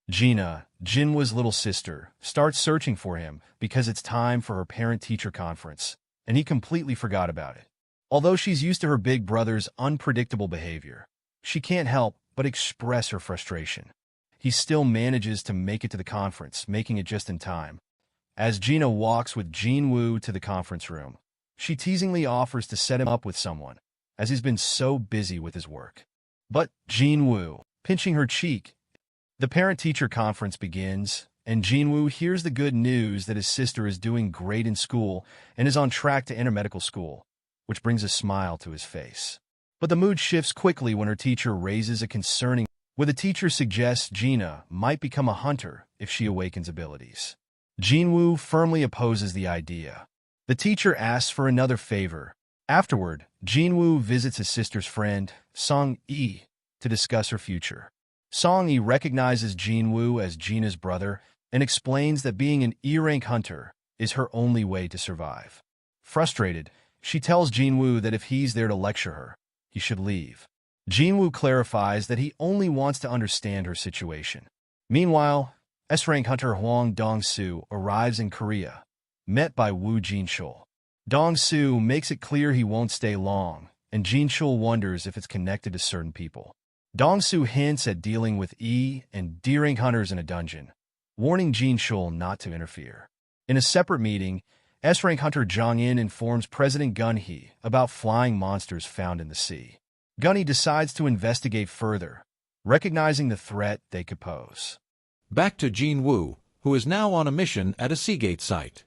Gina, Jinwoo's little sister, starts searching for him because it's time for her parent-teacher conference, and he completely forgot about it. Although she's used to her big brother's unpredictable behavior, she can't help but express her frustration. He still manages to make it to the conference, making it just in time. As Gina walks with Jinwoo to the conference room, she teasingly offers to set him up with someone, as he's been so busy with his work. But Jinwoo, pinching her cheek. The parent-teacher conference begins, and Jinwoo hears the good news that his sister is doing great in school and is on track to enter medical school, which brings a smile to his face. But the mood shifts quickly when her teacher raises a concerning where the teacher suggests Gina might become a hunter if she awakens abilities. Jinwoo firmly opposes the idea. The teacher asks for another favor. Afterward, Jinwoo visits his sister's friend, Song-yi, to discuss her future. Song-yi recognizes Jinwoo as Gina's brother and explains that being an E-rank hunter is her only way to survive. Frustrated, she tells Jinwoo that if he's there to lecture her, he should leave. Jinwoo clarifies that he only wants to understand her situation. Meanwhile, S-rank hunter Hwang Dong-soo arrives in Korea, met by Woo Jin-chul. Dong-soo makes it clear he won't stay long, and Jin-chul wonders if it's connected to certain people. Dong-soo hints at dealing with E and D-rank hunters in a dungeon, warning Jin-chul not to interfere. In a separate meeting, S-rank hunter Jong-in informs President Gun-hee about flying monsters found in the sea. Gun-hee decides to investigate further, recognizing the threat they could pose. Back to Jinwoo, who is now on a mission at a Seagate site.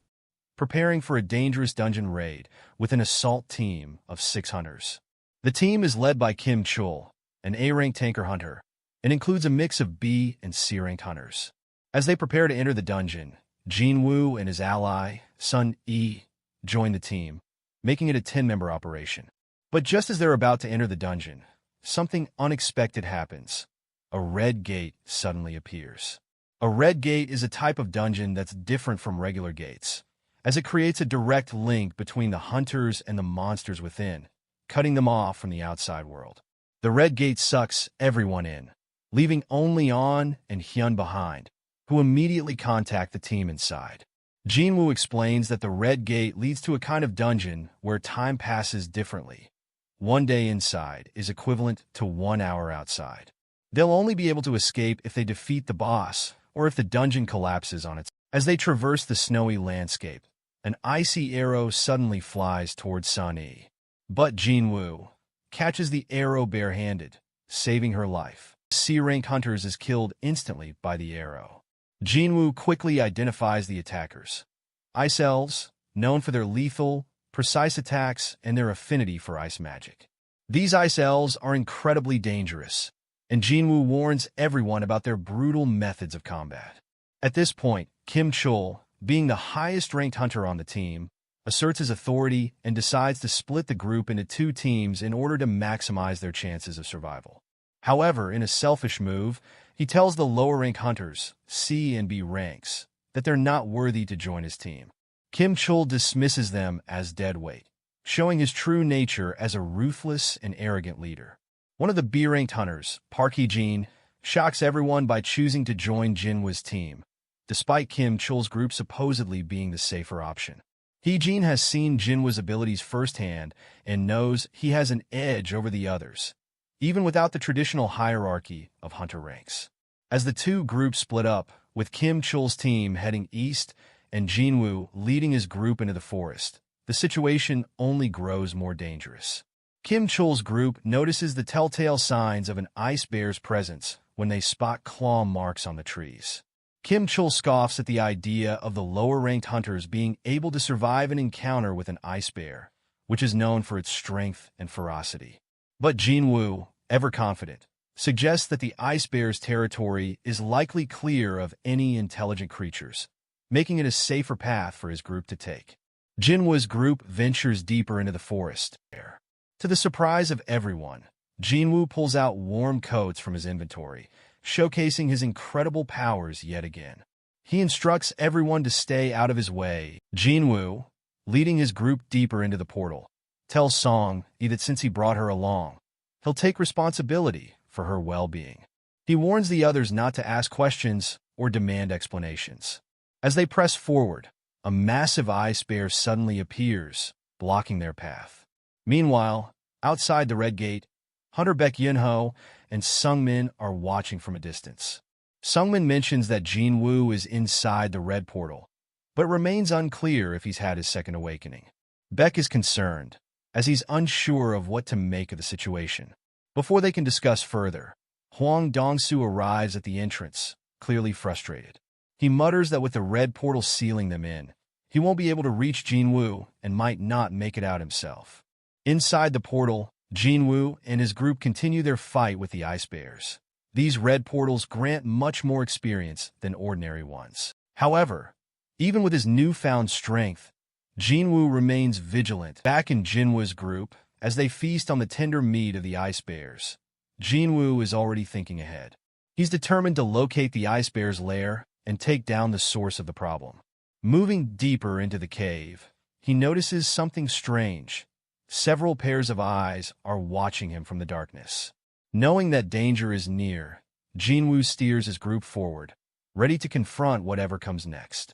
Preparing for a dangerous dungeon raid with an assault team of 6 hunters. The team is led by Kim Chul, an A-rank tanker hunter, and includes a mix of B and C-ranked hunters. As they prepare to enter the dungeon, Jinwoo and his ally, Sun-yi, join the team, making it a 10-member operation. But just as they're about to enter the dungeon, something unexpected happens. A red gate suddenly appears. A red gate is a type of dungeon that's different from regular gates, as it creates a direct link between the hunters and the monsters within, cutting them off from the outside world. The red gate sucks everyone in, leaving only An and Hyun behind, who immediately contact the team inside. Jinwoo explains that the red gate leads to a kind of dungeon where time passes differently. 1 day inside is equivalent to 1 hour outside. They'll only be able to escape if they defeat the boss, or if the dungeon collapses on its. As they traverse the snowy landscape, an icy arrow suddenly flies towards Sun-yi. But Jinwoo catches the arrow barehanded, saving her life. C-rank hunters is killed instantly by the arrow. Jinwoo quickly identifies the attackers. Ice elves, known for their lethal, precise attacks and their affinity for ice magic. These ice elves are incredibly dangerous, and Jinwoo warns everyone about their brutal methods of combat. At this point, Kim Chul, being the highest-ranked hunter on the team, asserts his authority and decides to split the group into 2 teams in order to maximize their chances of survival. However, in a selfish move, he tells the lower-ranked hunters, C and B ranks, that they're not worthy to join his team. Kim Chul dismisses them as deadweight, showing his true nature as a ruthless and arrogant leader. One of the B-ranked hunters, Park Hee-jin, shocks everyone by choosing to join Jinwoo's team, despite Kim Chul's group supposedly being the safer option. Hee-jin has seen Jinwoo's abilities firsthand and knows he has an edge over the others, even without the traditional hierarchy of hunter ranks. As the 2 groups split up, with Kim Chul's team heading east and Jinwoo leading his group into the forest, the situation only grows more dangerous. Kim Chul's group notices the telltale signs of an ice bear's presence when they spot claw marks on the trees. Kim Chul scoffs at the idea of the lower-ranked hunters being able to survive an encounter with an ice bear, which is known for its strength and ferocity. But Jinwoo, ever confident, suggests that the ice bear's territory is likely clear of any intelligent creatures, making it a safer path for his group to take. Jinwoo's group ventures deeper into the forest. To the surprise of everyone, Jinwoo pulls out warm coats from his inventory, showcasing his incredible powers yet again. He instructs everyone to stay out of his way. Jinwoo, leading his group deeper into the portal, tells Song-yi that since he brought her along, he'll take responsibility for her well-being. He warns the others not to ask questions or demand explanations. As they press forward, a massive ice bear suddenly appears, blocking their path. Meanwhile, outside the Red Gate, Hunter Baek Yunho and Sungmin are watching from a distance. Sungmin mentions that Jinwoo is inside the red portal, but remains unclear if he's had his second awakening. Baek is concerned, as he's unsure of what to make of the situation. Before they can discuss further, Hwang Dong-soo arrives at the entrance, clearly frustrated. He mutters that with the red portal sealing them in, he won't be able to reach Jinwoo and might not make it out himself. Inside the portal, Jinwoo and his group continue their fight with the ice bears. These red portals grant much more experience than ordinary ones. However, even with his newfound strength, Jinwoo remains vigilant. Back in Jinwoo's group, as they feast on the tender meat of the ice bears, Jinwoo is already thinking ahead. He's determined to locate the ice bear's lair and take down the source of the problem. Moving deeper into the cave, he notices something strange. Several pairs of eyes are watching him from the darkness. Knowing that danger is near, Jinwoo steers his group forward, ready to confront whatever comes next.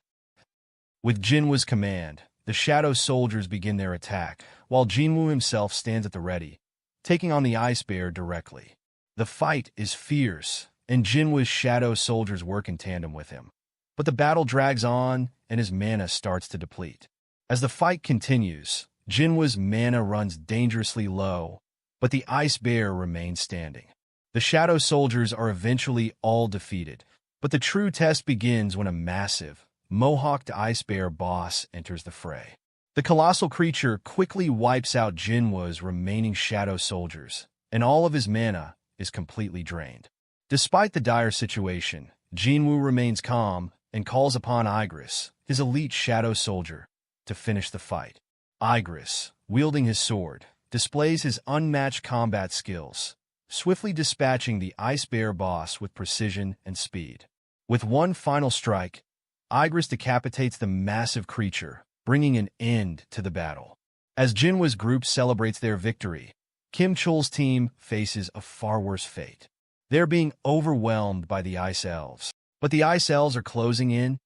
With Jinwoo's command, the Shadow Soldiers begin their attack, while Jinwoo himself stands at the ready, taking on the ice bear directly. The fight is fierce, and Jinwoo's Shadow Soldiers work in tandem with him. But the battle drags on, and his mana starts to deplete. As the fight continues, Jinwoo's mana runs dangerously low, but the ice bear remains standing. The Shadow Soldiers are eventually all defeated, but the true test begins when a massive, mohawked ice bear boss enters the fray. The colossal creature quickly wipes out Jinwoo's remaining Shadow Soldiers, and all of his mana is completely drained. Despite the dire situation, Jinwoo remains calm and calls upon Igris, his elite Shadow Soldier, to finish the fight. Igris, wielding his sword, displays his unmatched combat skills, swiftly dispatching the ice bear boss with precision and speed. With one final strike, Igris decapitates the massive creature, bringing an end to the battle. As Jinwoo's group celebrates their victory, Kim Chul's team faces a far worse fate. They're being overwhelmed by the Ice Elves. But the Ice Elves are closing in,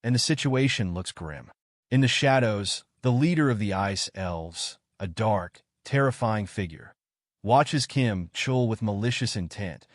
and the situation looks grim. In the shadows, the leader of the Ice Elves, a dark, terrifying figure, watches Kim Chul with malicious intent.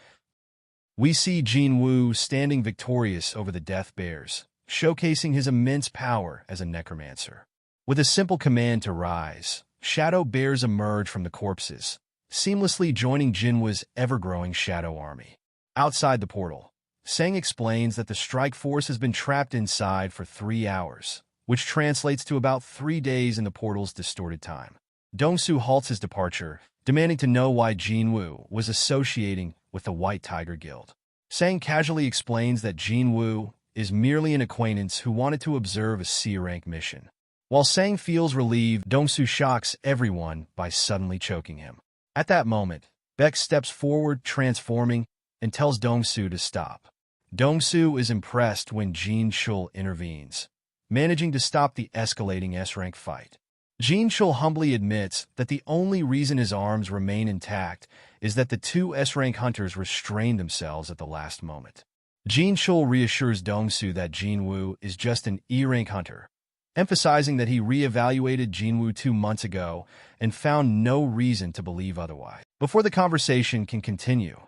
We see Jinwoo standing victorious over the Death Bears, showcasing his immense power as a necromancer. With a simple command to rise, Shadow Bears emerge from the corpses, seamlessly joining Jinwoo's ever-growing Shadow Army. Outside the portal, Sang explains that the strike force has been trapped inside for 3 hours, which translates to about 3 days in the portal's distorted time. Dong-soo halts his departure, demanding to know why Jinwoo was associating with the White Tiger Guild. Sang casually explains that Jinwoo is merely an acquaintance who wanted to observe a C-rank mission. While Sang feels relieved, Dong-soo shocks everyone by suddenly choking him. At that moment, Baek steps forward, transforming, and tells Dong-soo to stop. Dong-soo is impressed when Jin Chul intervenes, managing to stop the escalating S-rank fight. Jin Chul humbly admits that the only reason his arms remain intact is that the 2 S-rank hunters restrained themselves at the last moment. Jin Chul reassures Dong-soo that Jinwoo is just an E-rank hunter, emphasizing that he re-evaluated Jinwoo 2 months ago and found no reason to believe otherwise. Before the conversation can continue,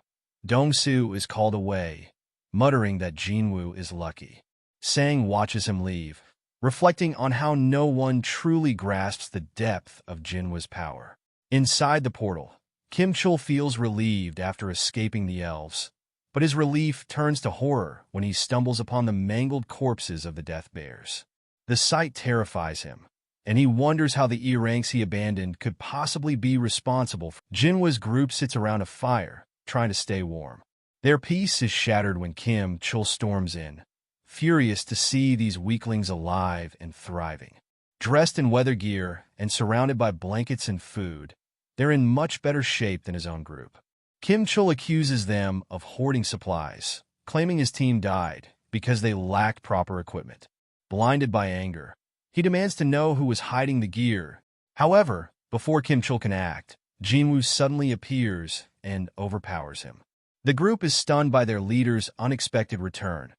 Dong-soo is called away, muttering that Jinwoo is lucky. Sang watches him leave, reflecting on how no one truly grasps the depth of Jinwoo's power. Inside the portal, Kim Chul feels relieved after escaping the elves, but his relief turns to horror when he stumbles upon the mangled corpses of the Death Bears. The sight terrifies him, and he wonders how the E-ranks he abandoned could possibly be responsible. Jinwoo's group sits around a fire, trying to stay warm. Their peace is shattered when Kim Chul storms in, furious to see these weaklings alive and thriving. Dressed in weather gear and surrounded by blankets and food, they're in much better shape than his own group. Kim Chul accuses them of hoarding supplies, claiming his team died because they lacked proper equipment. Blinded by anger, he demands to know who was hiding the gear. However, before Kim Chul can act, Jinwoo suddenly appears and overpowers him. The group is stunned by their leader's unexpected return.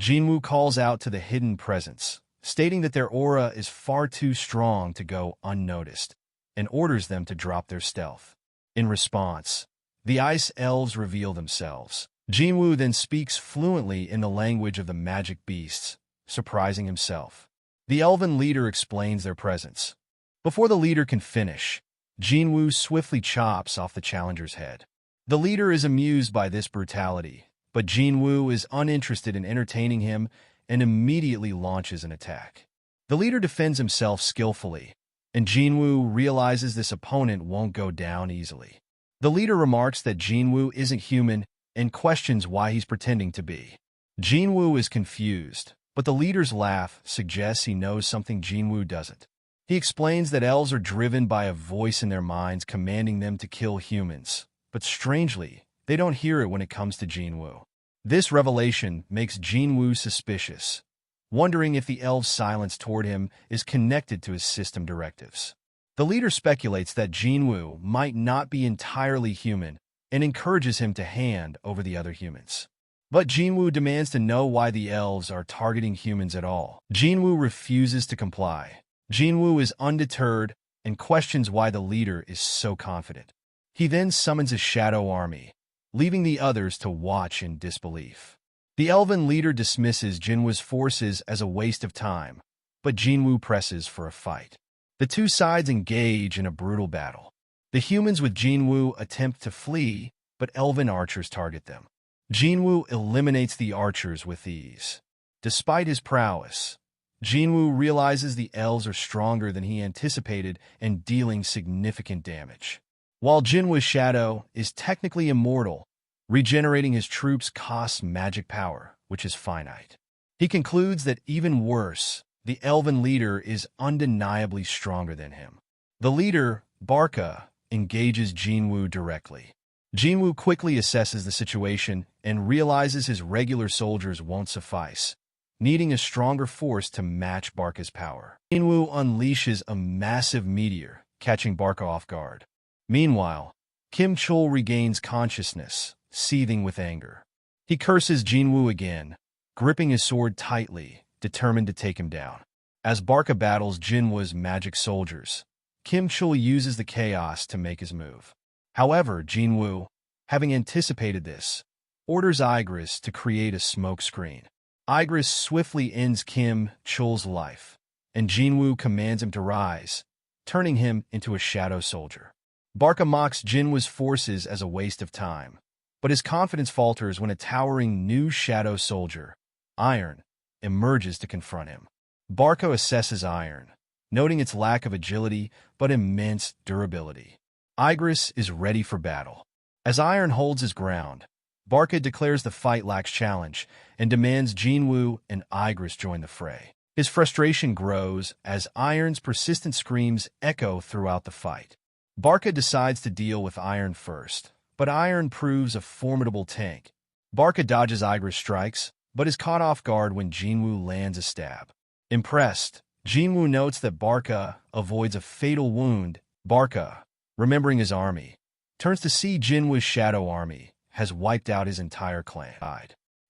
Jinwoo calls out to the hidden presence, stating that their aura is far too strong to go unnoticed, and orders them to drop their stealth. In response, the ice elves reveal themselves. Jinwoo then speaks fluently in the language of the magic beasts, surprising himself. The elven leader explains their presence. Before the leader can finish, Jinwoo swiftly chops off the challenger's head. The leader is amused by this brutality, but Jinwoo is uninterested in entertaining him and immediately launches an attack. The leader defends himself skillfully, and Jinwoo realizes this opponent won't go down easily. The leader remarks that Jinwoo isn't human and questions why he's pretending to be. Jinwoo is confused, but the leader's laugh suggests he knows something Jinwoo doesn't. He explains that elves are driven by a voice in their minds commanding them to kill humans, but strangely, they don't hear it when it comes to Jinwoo. This revelation makes Jinwoo suspicious, wondering if the elves' silence toward him is connected to his system directives. The leader speculates that Jinwoo might not be entirely human and encourages him to hand over the other humans. But Jinwoo demands to know why the elves are targeting humans at all. Jinwoo refuses to comply. Jinwoo is undeterred and questions why the leader is so confident. He then summons a shadow army, leaving the others to watch in disbelief. The elven leader dismisses Jinwoo's forces as a waste of time, but Jinwoo presses for a fight. The two sides engage in a brutal battle. The humans with Jinwoo attempt to flee, but elven archers target them. Jinwoo eliminates the archers with ease. Despite his prowess, Jinwoo realizes the elves are stronger than he anticipated and dealing significant damage. While Jinwoo's shadow is technically immortal, regenerating his troops costs magic power, which is finite. He concludes that even worse, the elven leader is undeniably stronger than him. The leader, Barca, engages Jinwoo directly. Jinwoo quickly assesses the situation and realizes his regular soldiers won't suffice, needing a stronger force to match Barca's power. Jinwoo unleashes a massive meteor, catching Barca off guard. Meanwhile, Kim Chul regains consciousness, seething with anger. He curses Jinwoo again, gripping his sword tightly, determined to take him down. As Barca battles Jinwoo's magic soldiers, Kim Chul uses the chaos to make his move. However, Jinwoo, having anticipated this, orders Igris to create a smoke screen. Igris swiftly ends Kim Chul's life, and Jinwoo commands him to rise, turning him into a shadow soldier. Barca mocks Jinwoo's forces as a waste of time, but his confidence falters when a towering new shadow soldier, Iron, emerges to confront him. Barca assesses Iron, noting its lack of agility but immense durability. Igris is ready for battle. As Iron holds his ground, Barca declares the fight lacks challenge and demands Jinwoo and Igris join the fray. His frustration grows as Iron's persistent screams echo throughout the fight. Barca decides to deal with Iron first, but Iron proves a formidable tank. Barca dodges Igris' strikes, but is caught off guard when Jinwoo lands a stab. Impressed, Jinwoo notes that Barca avoids a fatal wound. Barca, remembering his army, turns to see Jinwoo's shadow army has wiped out his entire clan.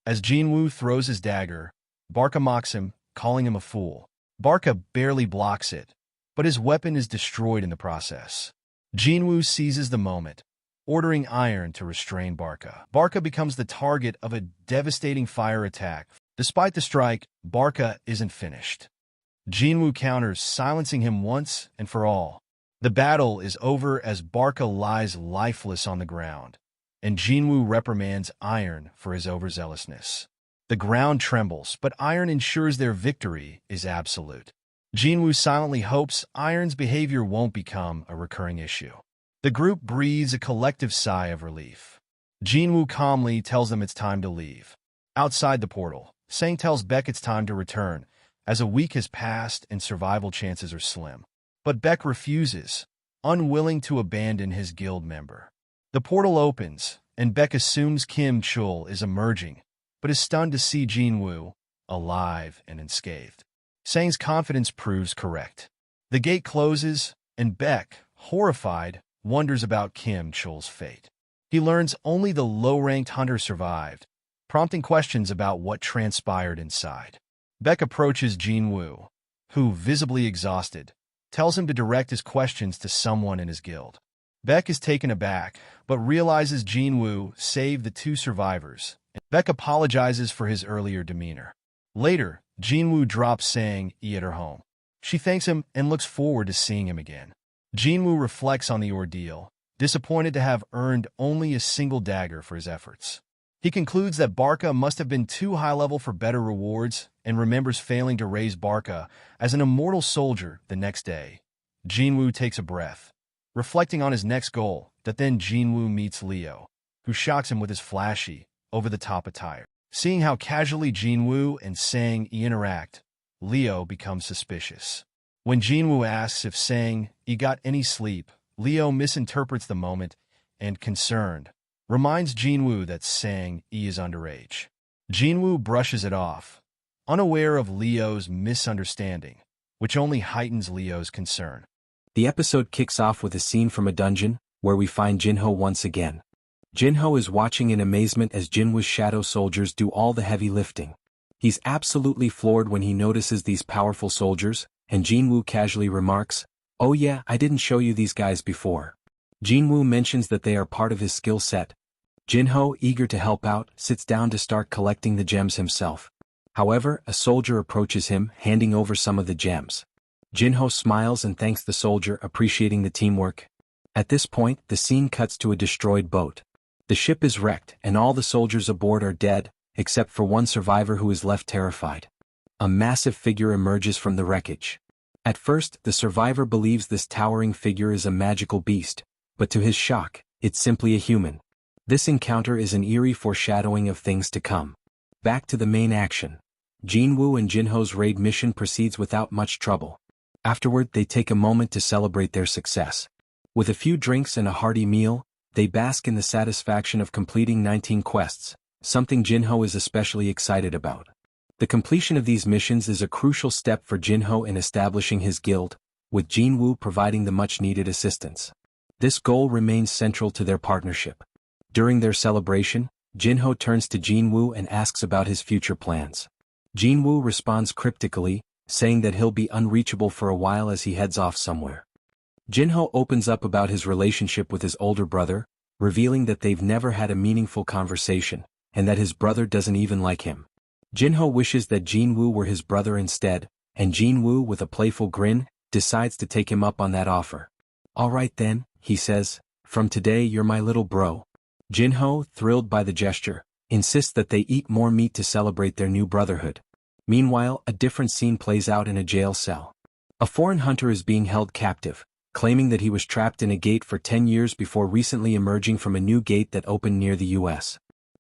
As Jinwoo throws his dagger, Barca mocks him, calling him a fool. Barca barely blocks it, but his weapon is destroyed in the process. Jinwoo seizes the moment, ordering Iron to restrain Barca. Barca becomes the target of a devastating fire attack. Despite the strike, Barca isn't finished. Jinwoo counters, silencing him once and for all. The battle is over as Barca lies lifeless on the ground, and Jinwoo reprimands Iron for his overzealousness. The ground trembles, but Iron ensures their victory is absolute. Jinwoo silently hopes Iron's behavior won't become a recurring issue. The group breathes a collective sigh of relief. Jinwoo calmly tells them it's time to leave. Outside the portal, Sang tells Beck it's time to return, as a week has passed and survival chances are slim. But Beck refuses, unwilling to abandon his guild member. The portal opens, and Beck assumes Kim Chul is emerging, but is stunned to see Jinwoo, alive and unscathed. Sang's confidence proves correct. The gate closes, and Beck, horrified, wonders about Kim Chul's fate. He learns only the low-ranked hunter survived, prompting questions about what transpired inside. Beck approaches Jinwoo, who, visibly exhausted, tells him to direct his questions to someone in his guild. Beck is taken aback, but realizes Jinwoo saved the two survivors. Beck apologizes for his earlier demeanor. Later, Jinwoo drops saying he at her home. She thanks him and looks forward to seeing him again. Jinwoo reflects on the ordeal, disappointed to have earned only a single dagger for his efforts. He concludes that Barca must have been too high-level for better rewards and remembers failing to raise Barca as an immortal soldier the next day. Jinwoo takes a breath, reflecting on his next goal, that then Jinwoo meets Leo, who shocks him with his flashy, over-the-top attire. Seeing how casually Jinwoo and Sang interact, Leo becomes suspicious. When Jinwoo asks if Sang got any sleep, Leo misinterprets the moment and, concerned, reminds Jinwoo that Sang is underage. Jinwoo brushes it off, unaware of Leo's misunderstanding, which only heightens Leo's concern. The episode kicks off with a scene from a dungeon, where we find Jinho once again. Jinho is watching in amazement as Jinwoo's shadow soldiers do all the heavy lifting. He's absolutely floored when he notices these powerful soldiers, and Jinwoo casually remarks, "Oh yeah, I didn't show you these guys before." Jinwoo mentions that they are part of his skill set. Jinho, eager to help out, sits down to start collecting the gems himself. However, a soldier approaches him, handing over some of the gems. Jinho smiles and thanks the soldier, appreciating the teamwork. At this point, the scene cuts to a destroyed boat. The ship is wrecked, and all the soldiers aboard are dead, except for one survivor who is left terrified. A massive figure emerges from the wreckage. At first, the survivor believes this towering figure is a magical beast, but to his shock, it's simply a human. This encounter is an eerie foreshadowing of things to come. Back to the main action. Jinwoo and Jinho's raid mission proceeds without much trouble. Afterward, they take a moment to celebrate their success. With a few drinks and a hearty meal, they bask in the satisfaction of completing 19 quests, something Jinho is especially excited about. The completion of these missions is a crucial step for Jinho in establishing his guild, with Jinwoo providing the much-needed assistance. This goal remains central to their partnership. During their celebration, Jinho turns to Jinwoo and asks about his future plans. Jinwoo responds cryptically, saying that he'll be unreachable for a while as he heads off somewhere. Jinho opens up about his relationship with his older brother, revealing that they've never had a meaningful conversation, and that his brother doesn't even like him. Jinho wishes that Jinwoo were his brother instead, and Jinwoo, with a playful grin, decides to take him up on that offer. "Alright then," he says, "from today you're my little bro." Jinho, thrilled by the gesture, insists that they eat more meat to celebrate their new brotherhood. Meanwhile, a different scene plays out in a jail cell. A foreign hunter is being held captive, claiming that he was trapped in a gate for 10 years before recently emerging from a new gate that opened near the US.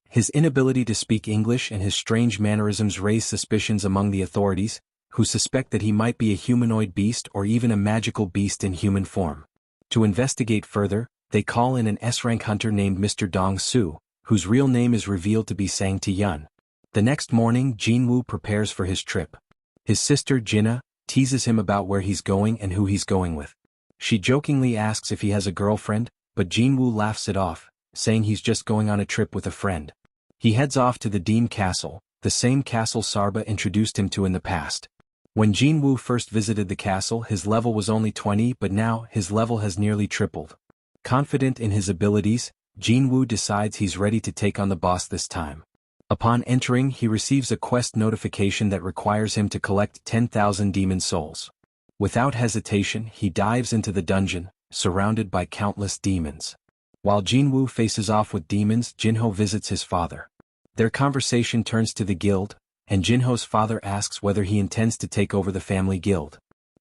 His inability to speak English and his strange mannerisms raise suspicions among the authorities, who suspect that he might be a humanoid beast or even a magical beast in human form. To investigate further, they call in an S-rank hunter named Mr. Dong-soo, whose real name is revealed to be Sang Tae-yun. The next morning, Jinwoo prepares for his trip. His sister, Jinna, teases him about where he's going and who he's going with. She jokingly asks if he has a girlfriend, but Jinwoo laughs it off, saying he's just going on a trip with a friend. He heads off to the Dean Castle, the same castle Sarba introduced him to in the past. When Jinwoo first visited the castle, his level was only 20, but now his level has nearly tripled. Confident in his abilities, Jinwoo decides he's ready to take on the boss this time. Upon entering, he receives a quest notification that requires him to collect 10,000 demon souls. Without hesitation, he dives into the dungeon, surrounded by countless demons. While Jinwoo faces off with demons, Jinho visits his father. Their conversation turns to the guild, and Jinho's father asks whether he intends to take over the family guild.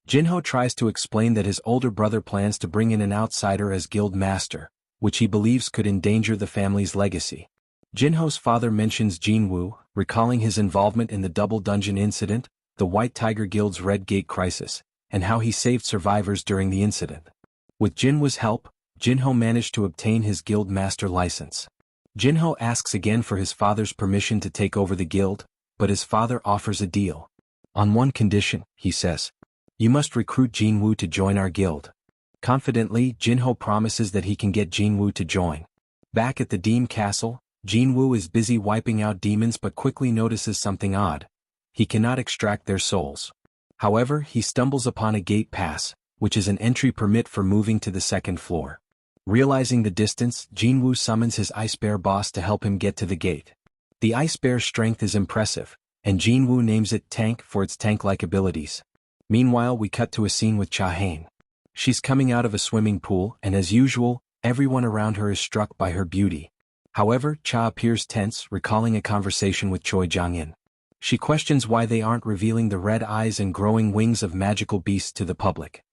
Jinho tries to explain that his older brother plans to bring in an outsider as guild master, which he believes could endanger the family's legacy. Jinho's father mentions Jinwoo, recalling his involvement in the Double Dungeon incident, the White Tiger Guild's Red Gate crisis, and how he saved survivors during the incident. With Jinwoo's help, Jinho managed to obtain his guild master license. Jinho asks again for his father's permission to take over the guild, but his father offers a deal. "On one condition," he says. "You must recruit Jinwoo to join our guild." Confidently, Jinho promises that he can get Jinwoo to join. Back at the Demon Castle, Jinwoo is busy wiping out demons but quickly notices something odd. He cannot extract their souls. However, he stumbles upon a gate pass, which is an entry permit for moving to the second floor. Realizing the distance, Jinwoo summons his Ice Bear boss to help him get to the gate. The Ice Bear's strength is impressive, and Jinwoo names it Tank for its tank-like abilities. Meanwhile, we cut to a scene with Cha-Hain. She's coming out of a swimming pool, and as usual, everyone around her is struck by her beauty. However, Cha appears tense, recalling a conversation with Choi Jong-in. She questions why they aren't revealing the red eyes and growing wings of magical beasts to the public.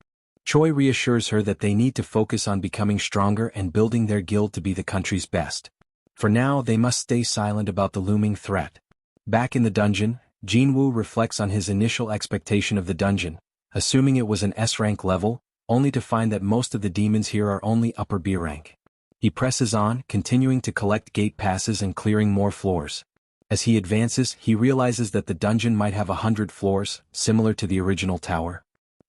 Choi reassures her that they need to focus on becoming stronger and building their guild to be the country's best. For now, they must stay silent about the looming threat. Back in the dungeon, Jinwoo reflects on his initial expectation of the dungeon, assuming it was an S-rank level, only to find that most of the demons here are only upper B rank. He presses on, continuing to collect gate passes and clearing more floors. As he advances, he realizes that the dungeon might have 100 floors, similar to the original tower.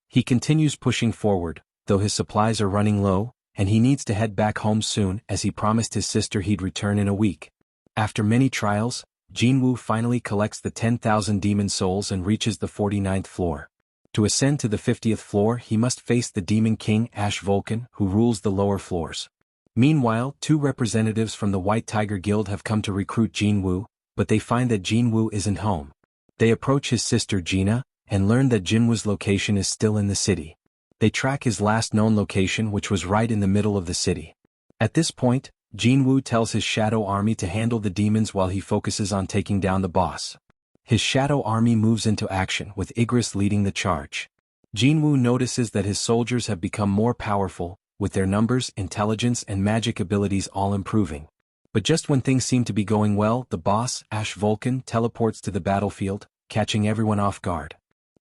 He continues pushing forward, though his supplies are running low, and he needs to head back home soon as he promised his sister he'd return in a week. After many trials, Jinwoo finally collects the 10,000 demon souls and reaches the 49th floor. To ascend to the 50th floor, he must face the Demon King Ash Vulcan, who rules the lower floors. Meanwhile, 2 representatives from the White Tiger Guild have come to recruit Jinwoo, but they find that Jinwoo isn't home. They approach his sister Gina, and learn that Jinwoo's location is still in the city. They track his last known location, which was right in the middle of the city. At this point, Jinwoo tells his shadow army to handle the demons while he focuses on taking down the boss. His shadow army moves into action, with Igris leading the charge. Jinwoo notices that his soldiers have become more powerful, with their numbers, intelligence, and magic abilities all improving. But just when things seem to be going well, the boss, Ash Vulcan, teleports to the battlefield, catching everyone off guard.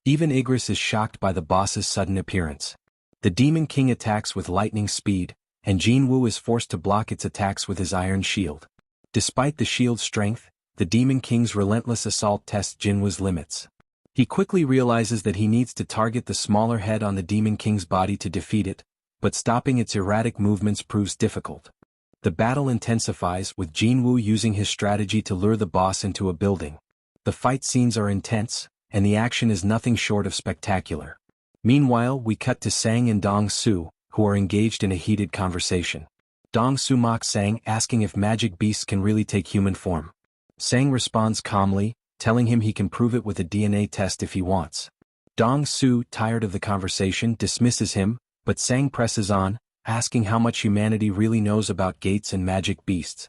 Even Igris is shocked by the boss's sudden appearance. The Demon King attacks with lightning speed, and Jinwoo is forced to block its attacks with his iron shield. Despite the shield's strength, the Demon King's relentless assault tests Jinwoo's limits. He quickly realizes that he needs to target the smaller head on the Demon King's body to defeat it, but stopping its erratic movements proves difficult. The battle intensifies, with Jinwoo using his strategy to lure the boss into a building. The fight scenes are intense, and the action is nothing short of spectacular. Meanwhile, we cut to Sang and Dong Su, who are engaged in a heated conversation. Dong Su mocks Sang, asking if magic beasts can really take human form. Sang responds calmly, telling him he can prove it with a DNA test if he wants. Dong Su, tired of the conversation, dismisses him, but Sang presses on, asking how much humanity really knows about gates and magic beasts.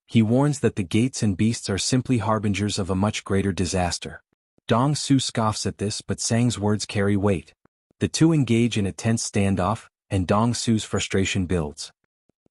He warns that the gates and beasts are simply harbingers of a much greater disaster. Dong Su scoffs at this, but Sang's words carry weight. The two engage in a tense standoff, and Dong Su's frustration builds.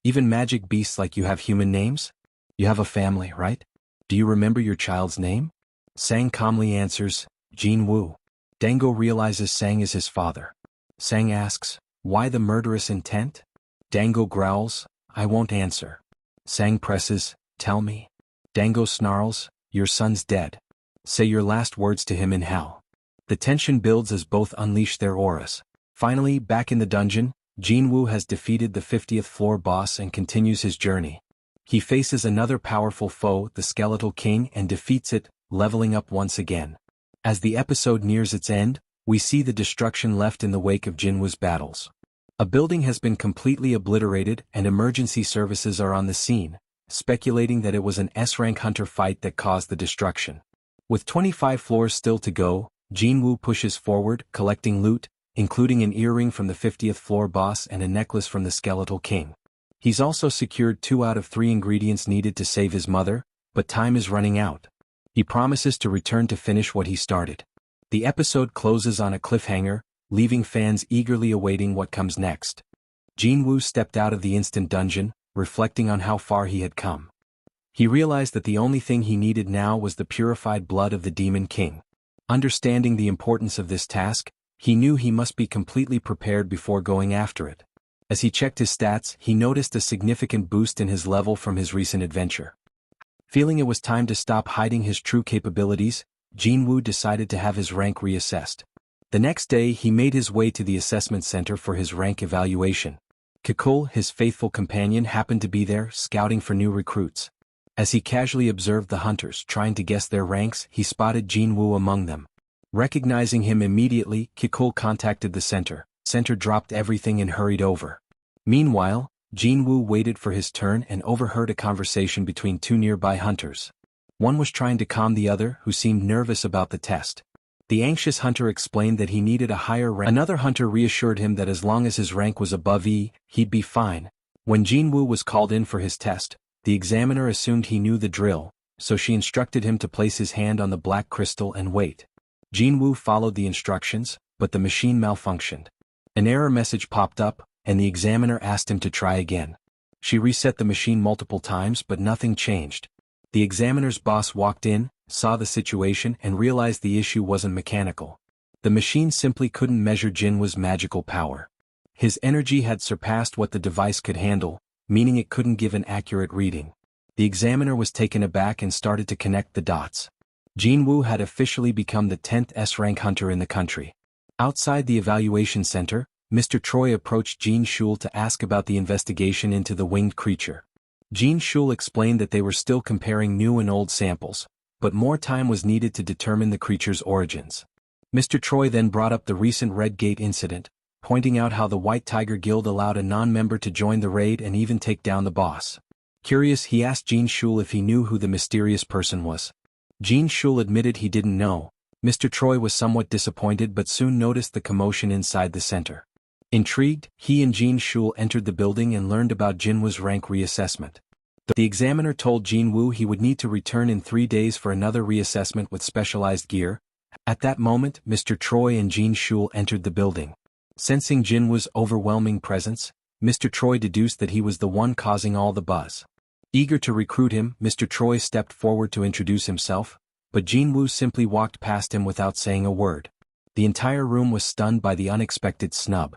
Even magic beasts like you have human names? You have a family, right? Do you remember your child's name? Sang calmly answers, Jinwoo. Dango realizes Sang is his father. Sang asks, why the murderous intent? Dango growls, I won't answer. Sang presses, tell me. Dango snarls, your son's dead. Say your last words to him in hell. The tension builds as both unleash their auras. Finally, back in the dungeon, Jinwoo has defeated the 50th floor boss and continues his journey. He faces another powerful foe, the Skeletal King, and defeats it, leveling up once again. As the episode nears its end, we see the destruction left in the wake of Jinwoo's battles. A building has been completely obliterated and emergency services are on the scene, speculating that it was an S-rank hunter fight that caused the destruction. With 25 floors still to go, Jinwoo pushes forward, collecting loot, including an earring from the 50th floor boss and a necklace from the Skeletal King. He's also secured 2 out of 3 ingredients needed to save his mother, but time is running out. He promises to return to finish what he started. The episode closes on a cliffhanger, leaving fans eagerly awaiting what comes next. Jinwoo stepped out of the instant dungeon, reflecting on how far he had come. He realized that the only thing he needed now was the purified blood of the Demon King. Understanding the importance of this task, he knew he must be completely prepared before going after it. As he checked his stats, he noticed a significant boost in his level from his recent adventure. Feeling it was time to stop hiding his true capabilities, Jinwoo decided to have his rank reassessed. The next day he made his way to the assessment center for his rank evaluation. Kikul, his faithful companion, happened to be there, scouting for new recruits. As he casually observed the hunters trying to guess their ranks, he spotted Jinwoo among them. Recognizing him immediately, Kikul contacted the center. Center dropped everything and hurried over. Meanwhile, Jinwoo waited for his turn and overheard a conversation between two nearby hunters. One was trying to calm the other, who seemed nervous about the test. The anxious hunter explained that he needed a higher rank. Another hunter reassured him that as long as his rank was above E, he'd be fine. When Jinwoo was called in for his test, the examiner assumed he knew the drill, so she instructed him to place his hand on the black crystal and wait. Jinwoo followed the instructions, but the machine malfunctioned. An error message popped up, and the examiner asked him to try again. She reset the machine multiple times, but nothing changed. The examiner's boss walked in, saw the situation, and realized the issue wasn't mechanical. The machine simply couldn't measure Jinwoo's magical power. His energy had surpassed what the device could handle, meaning it couldn't give an accurate reading. The examiner was taken aback and started to connect the dots. Jinwoo had officially become the 10th S-rank hunter in the country. Outside the evaluation center, Mr. Troy approached Jean Shul to ask about the investigation into the winged creature. Jean Shul explained that they were still comparing new and old samples, but more time was needed to determine the creature's origins. Mr. Troy then brought up the recent Red Gate incident, pointing out how the White Tiger Guild allowed a non-member to join the raid and even take down the boss. Curious, he asked Jean Shul if he knew who the mysterious person was. Jean Shul admitted he didn't know. Mr. Troy was somewhat disappointed but soon noticed the commotion inside the center. Intrigued, he and Jean Shul entered the building and learned about Jinwoo's rank reassessment. The examiner told Jinwoo he would need to return in 3 days for another reassessment with specialized gear. At that moment, Mr. Troy and Jean Shul entered the building. Sensing Jinwoo's overwhelming presence, Mr. Troy deduced that he was the one causing all the buzz. Eager to recruit him, Mr. Troy stepped forward to introduce himself, but Jinwoo simply walked past him without saying a word. The entire room was stunned by the unexpected snub.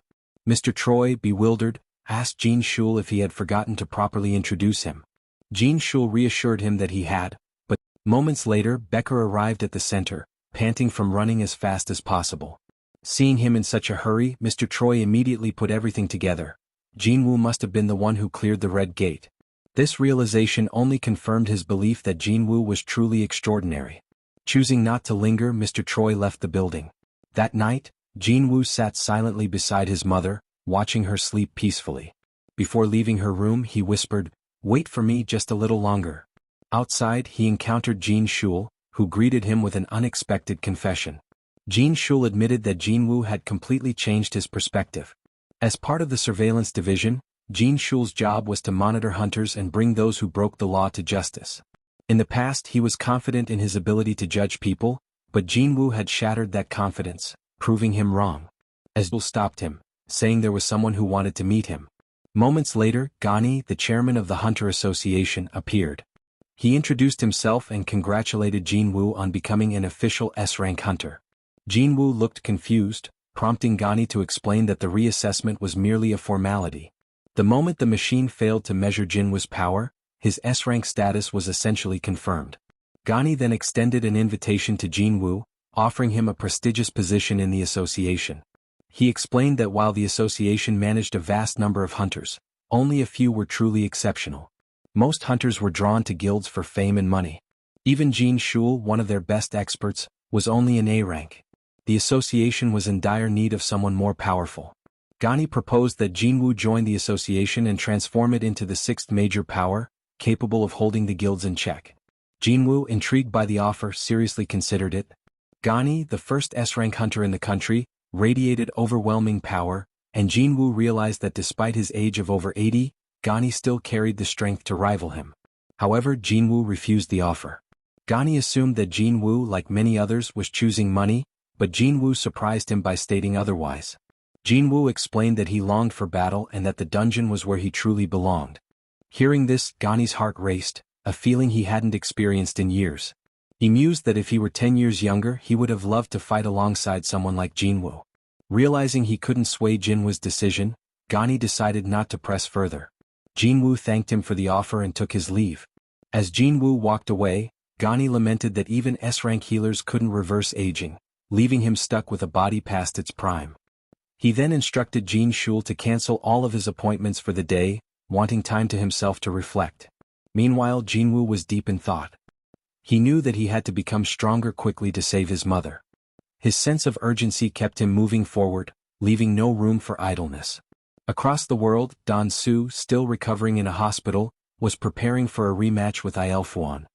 Mr. Troy, bewildered, asked Jean Shul if he had forgotten to properly introduce him. Jean Shul reassured him that he had, but moments later Becker arrived at the center, panting from running as fast as possible. Seeing him in such a hurry, Mr. Troy immediately put everything together. Jinwoo must have been the one who cleared the Red Gate. This realization only confirmed his belief that Jinwoo was truly extraordinary. Choosing not to linger, Mr. Troy left the building. That night, Jinwoo sat silently beside his mother, watching her sleep peacefully. Before leaving her room, he whispered, "Wait for me just a little longer." Outside, he encountered Jean Shul, who greeted him with an unexpected confession. Jean Shul admitted that Jinwoo had completely changed his perspective. As part of the surveillance division, Jean Shul's job was to monitor hunters and bring those who broke the law to justice. In the past, he was confident in his ability to judge people, but Jinwoo had shattered that confidence, proving him wrong. As Shul stopped him, saying there was someone who wanted to meet him. Moments later, Gani, the chairman of the Hunter Association, appeared. He introduced himself and congratulated Jinwoo on becoming an official S-rank hunter. Jinwoo looked confused, prompting Gani to explain that the reassessment was merely a formality. The moment the machine failed to measure Jinwoo's power, his S-rank status was essentially confirmed. Gani then extended an invitation to Jinwoo, offering him a prestigious position in the association. He explained that while the association managed a vast number of hunters, only a few were truly exceptional. Most hunters were drawn to guilds for fame and money. Even Jean Shul, one of their best experts, was only an A rank. The association was in dire need of someone more powerful. Gani proposed that Jinwoo join the association and transform it into the 6th major power, capable of holding the guilds in check. Jinwoo, intrigued by the offer, seriously considered it. Gani, the first S-rank hunter in the country, radiated overwhelming power, and Jinwoo realized that despite his age of over 80, Gani still carried the strength to rival him. However, Jinwoo refused the offer. Gani assumed that Jinwoo, like many others, was choosing money, but Jinwoo surprised him by stating otherwise. Jinwoo explained that he longed for battle and that the dungeon was where he truly belonged. Hearing this, Gani's heart raced, a feeling he hadn't experienced in years. He mused that if he were 10 years younger, he would have loved to fight alongside someone like Jinwoo. Realizing he couldn't sway Jinwoo's decision, Gani decided not to press further. Jinwoo thanked him for the offer and took his leave. As Jinwoo walked away, Gani lamented that even S-rank healers couldn't reverse aging, leaving him stuck with a body past its prime. He then instructed Jin Shul to cancel all of his appointments for the day, wanting time to himself to reflect. Meanwhile, Jinwoo was deep in thought. He knew that he had to become stronger quickly to save his mother. His sense of urgency kept him moving forward, leaving no room for idleness. Across the world, Don Su, still recovering in a hospital, was preparing for a rematch with Ilfuan.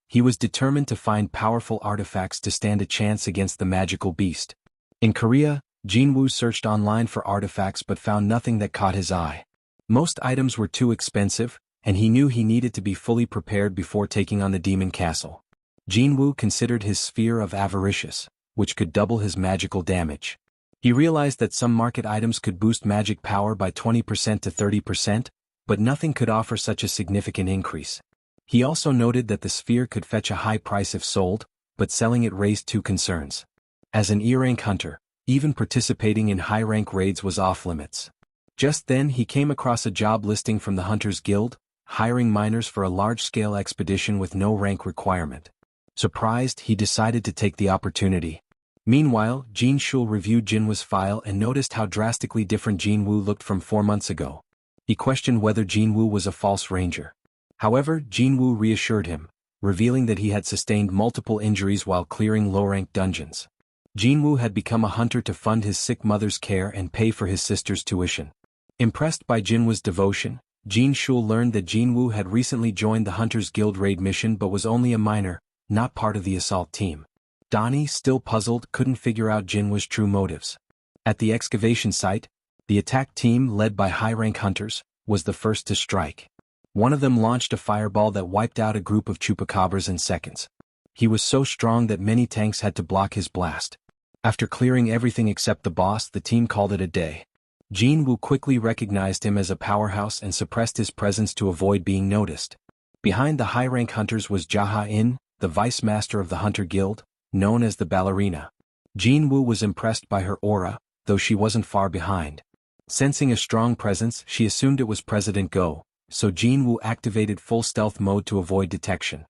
He was determined to find powerful artifacts to stand a chance against the magical beast. In Korea, Jinwoo searched online for artifacts but found nothing that caught his eye. Most items were too expensive, and he knew he needed to be fully prepared before taking on the Demon Castle. Jinwoo considered his sphere of avaricious, which could double his magical damage. He realized that some market items could boost magic power by 20% to 30%, but nothing could offer such a significant increase. He also noted that the sphere could fetch a high price if sold, but selling it raised two concerns. As an E-rank hunter, even participating in high-rank raids was off-limits. Just then he came across a job listing from the Hunters Guild, hiring miners for a large-scale expedition with no rank requirement. Surprised, he decided to take the opportunity. Meanwhile, Jin Shul reviewed Jinwoo's file and noticed how drastically different Jinwoo looked from 4 months ago. He questioned whether Jinwoo was a false ranger. However, Jinwoo reassured him, revealing that he had sustained multiple injuries while clearing low-rank dungeons. Jinwoo had become a hunter to fund his sick mother's care and pay for his sister's tuition. Impressed by Jinwoo's devotion, Jin Shul learned that Jinwoo had recently joined the Hunters Guild raid mission but was only a miner, not part of the assault team. Donnie, still puzzled, couldn't figure out Jinwoo's true motives. At the excavation site, the attack team, led by high-rank hunters, was the first to strike. One of them launched a fireball that wiped out a group of chupacabras in seconds. He was so strong that many tanks had to block his blast. After clearing everything except the boss, the team called it a day. Jinwoo quickly recognized him as a powerhouse and suppressed his presence to avoid being noticed. Behind the high-rank hunters was Jaha-in, the vice-master of the Hunter Guild, known as the Ballerina. Jinwoo was impressed by her aura, though she wasn't far behind. Sensing a strong presence, she assumed it was President Go, so Jinwoo activated full stealth mode to avoid detection.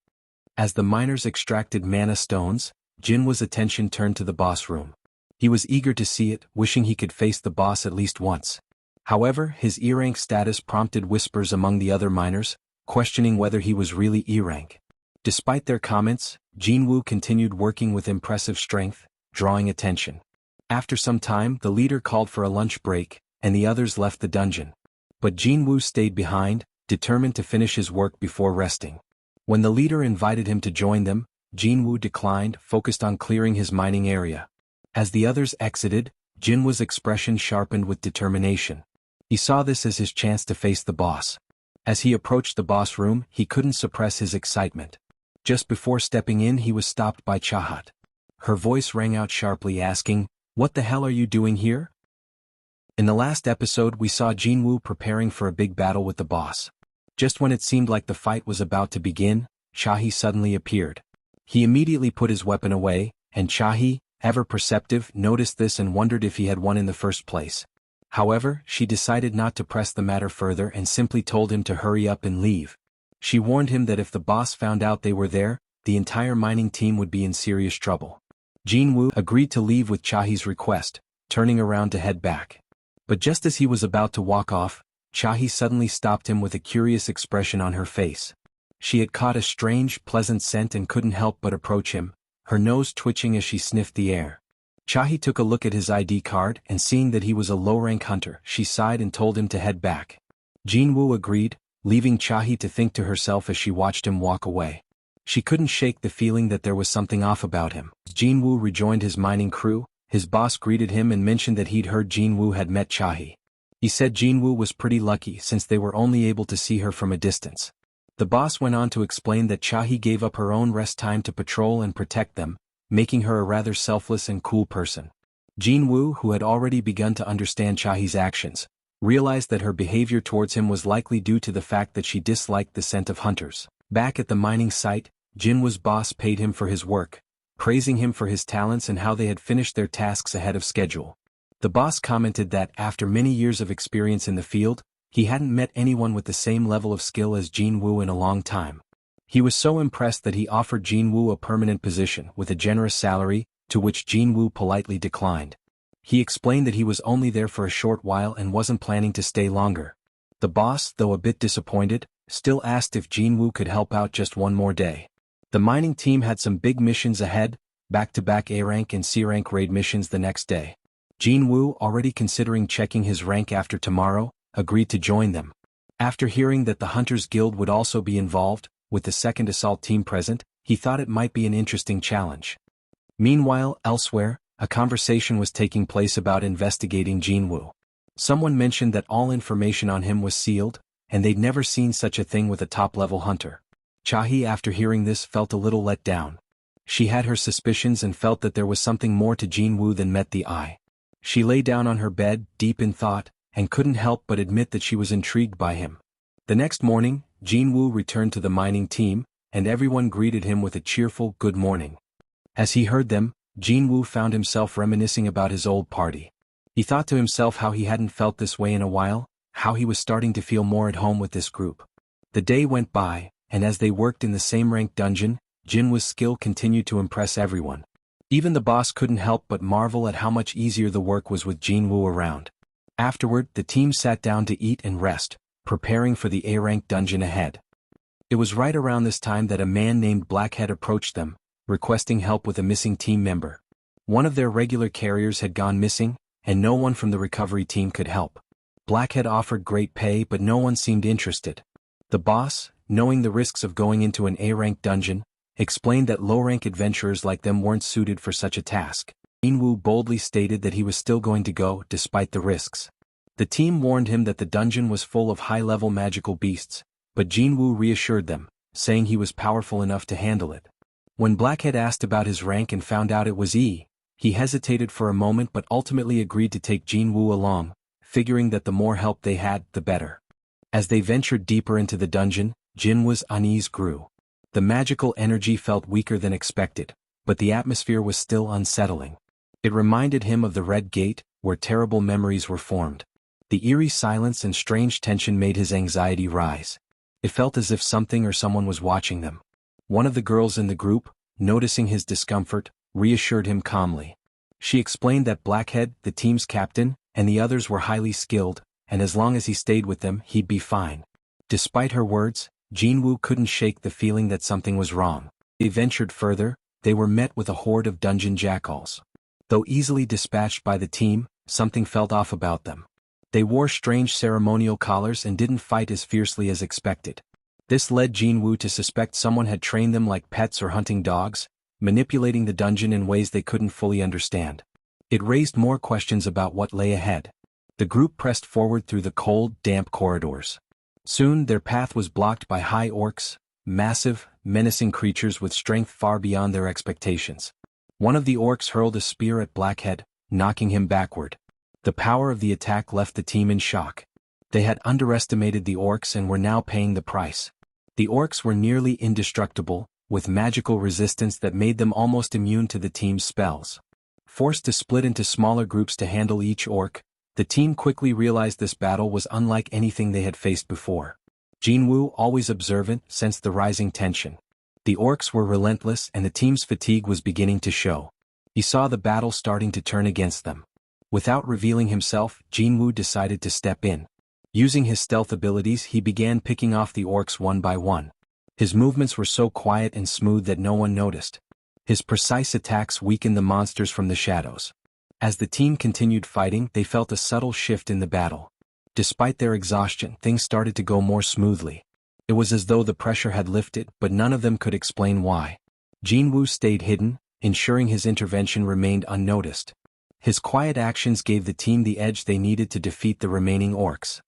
As the miners extracted mana stones, Jinwoo's attention turned to the boss room. He was eager to see it, wishing he could face the boss at least once. However, his E-rank status prompted whispers among the other miners, questioning whether he was really E-rank. Despite their comments, Jinwoo continued working with impressive strength, drawing attention. After some time, the leader called for a lunch break, and the others left the dungeon. But Jinwoo stayed behind, determined to finish his work before resting. When the leader invited him to join them, Jinwoo declined, focused on clearing his mining area. As the others exited, Jinwoo's expression sharpened with determination. He saw this as his chance to face the boss. As he approached the boss room, he couldn't suppress his excitement. Just before stepping in, he was stopped by Chahat. Her voice rang out sharply, asking, "What the hell are you doing here?" In the last episode, we saw Jinwoo preparing for a big battle with the boss. Just when it seemed like the fight was about to begin, Chahi suddenly appeared. He immediately put his weapon away, and Chahi, ever perceptive, noticed this and wondered if he had won in the first place. However, she decided not to press the matter further and simply told him to hurry up and leave. She warned him that if the boss found out they were there, the entire mining team would be in serious trouble. Jinwoo agreed to leave with Chahi's request, turning around to head back. But just as he was about to walk off, Chahi suddenly stopped him with a curious expression on her face. She had caught a strange, pleasant scent and couldn't help but approach him, her nose twitching as she sniffed the air. Chahi took a look at his ID card, and seeing that he was a low-rank hunter, she sighed and told him to head back. Jinwoo agreed, leaving Chahi to think to herself as she watched him walk away. She couldn't shake the feeling that there was something off about him. Jinwoo rejoined his mining crew. His boss greeted him and mentioned that he'd heard Jinwoo had met Chahi. He said Jinwoo was pretty lucky since they were only able to see her from a distance. The boss went on to explain that Chahi gave up her own rest time to patrol and protect them, making her a rather selfless and cool person. Jinwoo, who had already begun to understand Chahi's actions, realized that her behavior towards him was likely due to the fact that she disliked the scent of hunters. Back at the mining site, Jinwoo's boss paid him for his work, praising him for his talents and how they had finished their tasks ahead of schedule. The boss commented that after many years of experience in the field, he hadn't met anyone with the same level of skill as Jinwoo in a long time. He was so impressed that he offered Jinwoo a permanent position with a generous salary, to which Jinwoo politely declined. He explained that he was only there for a short while and wasn't planning to stay longer. The boss, though a bit disappointed, still asked if Jinwoo could help out just one more day. The mining team had some big missions ahead, back-to-back A-rank and C-rank raid missions the next day. Jinwoo, already considering checking his rank after tomorrow, agreed to join them. After hearing that the Hunters Guild would also be involved, with the second assault team present, he thought it might be an interesting challenge. Meanwhile, elsewhere, a conversation was taking place about investigating Jinwoo. Someone mentioned that all information on him was sealed, and they'd never seen such a thing with a top-level hunter. Chahi, after hearing this, felt a little let down. She had her suspicions and felt that there was something more to Jinwoo than met the eye. She lay down on her bed, deep in thought, and couldn't help but admit that she was intrigued by him. The next morning, Jinwoo returned to the mining team, and everyone greeted him with a cheerful good morning. As he heard them, Jinwoo found himself reminiscing about his old party. He thought to himself how he hadn't felt this way in a while, how he was starting to feel more at home with this group. The day went by, and as they worked in the same rank dungeon, Jinwoo's skill continued to impress everyone. Even the boss couldn't help but marvel at how much easier the work was with Jinwoo around. Afterward, the team sat down to eat and rest, preparing for the A-rank dungeon ahead. It was right around this time that a man named Blackhead approached them, requesting help with a missing team member. One of their regular carriers had gone missing, and no one from the recovery team could help. Blackhead offered great pay, but no one seemed interested. The boss, knowing the risks of going into an A-rank dungeon, explained that low-rank adventurers like them weren't suited for such a task. Jinwoo boldly stated that he was still going to go, despite the risks. The team warned him that the dungeon was full of high-level magical beasts, but Jinwoo reassured them, saying he was powerful enough to handle it. When Blackhead asked about his rank and found out it was E, he hesitated for a moment but ultimately agreed to take Jinwoo along, figuring that the more help they had, the better. As they ventured deeper into the dungeon, Jinwoo's unease grew. The magical energy felt weaker than expected, but the atmosphere was still unsettling. It reminded him of the Red Gate, where terrible memories were formed. The eerie silence and strange tension made his anxiety rise. It felt as if something or someone was watching them. One of the girls in the group, noticing his discomfort, reassured him calmly. She explained that Blackhead, the team's captain, and the others were highly skilled, and as long as he stayed with them, he'd be fine. Despite her words, Jinwoo couldn't shake the feeling that something was wrong. They ventured further, they were met with a horde of dungeon jackals. Though easily dispatched by the team, something felt off about them. They wore strange ceremonial collars and didn't fight as fiercely as expected. This led Jinwoo to suspect someone had trained them like pets or hunting dogs, manipulating the dungeon in ways they couldn't fully understand. It raised more questions about what lay ahead. The group pressed forward through the cold, damp corridors. Soon their path was blocked by high orcs, massive, menacing creatures with strength far beyond their expectations. One of the orcs hurled a spear at Blackhead, knocking him backward. The power of the attack left the team in shock. They had underestimated the orcs and were now paying the price. The orcs were nearly indestructible, with magical resistance that made them almost immune to the team's spells. Forced to split into smaller groups to handle each orc, the team quickly realized this battle was unlike anything they had faced before. Jinwoo, always observant, sensed the rising tension. The orcs were relentless and the team's fatigue was beginning to show. He saw the battle starting to turn against them. Without revealing himself, Jinwoo decided to step in. Using his stealth abilities, he began picking off the orcs one by one. His movements were so quiet and smooth that no one noticed. His precise attacks weakened the monsters from the shadows. As the team continued fighting, they felt a subtle shift in the battle. Despite their exhaustion, things started to go more smoothly. It was as though the pressure had lifted, but none of them could explain why. Jinwoo stayed hidden, ensuring his intervention remained unnoticed. His quiet actions gave the team the edge they needed to defeat the remaining orcs.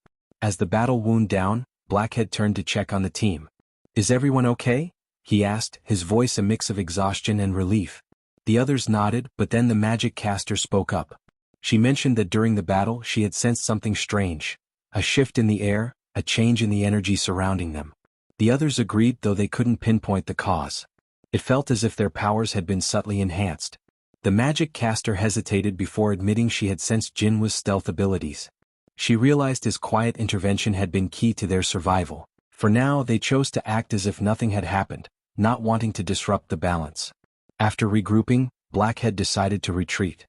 As the battle wound down, Blackhead turned to check on the team. "Is everyone okay?" he asked, his voice a mix of exhaustion and relief. The others nodded, but then the magic caster spoke up. She mentioned that during the battle she had sensed something strange. A shift in the air, a change in the energy surrounding them. The others agreed, though they couldn't pinpoint the cause. It felt as if their powers had been subtly enhanced. The magic caster hesitated before admitting she had sensed Jinwoo's stealth abilities. She realized his quiet intervention had been key to their survival. For now, they chose to act as if nothing had happened, not wanting to disrupt the balance. After regrouping, Blackhead decided to retreat.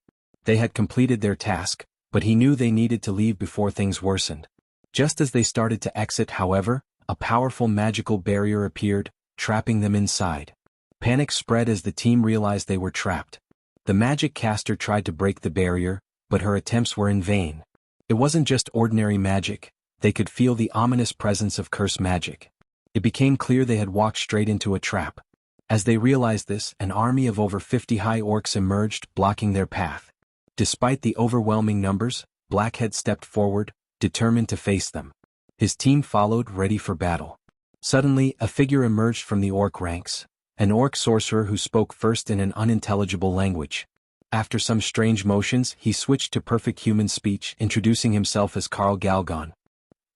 They had completed their task, but he knew they needed to leave before things worsened. Just as they started to exit, however, a powerful magical barrier appeared, trapping them inside. Panic spread as the team realized they were trapped. The magic caster tried to break the barrier, but her attempts were in vain. It wasn't just ordinary magic, they could feel the ominous presence of cursed magic. It became clear they had walked straight into a trap. As they realized this, an army of over 50 high orcs emerged, blocking their path. Despite the overwhelming numbers, Blackhead stepped forward, determined to face them. His team followed, ready for battle. Suddenly, a figure emerged from the orc ranks, an orc sorcerer who spoke first in an unintelligible language. After some strange motions, he switched to perfect human speech, introducing himself as Karl Galgon.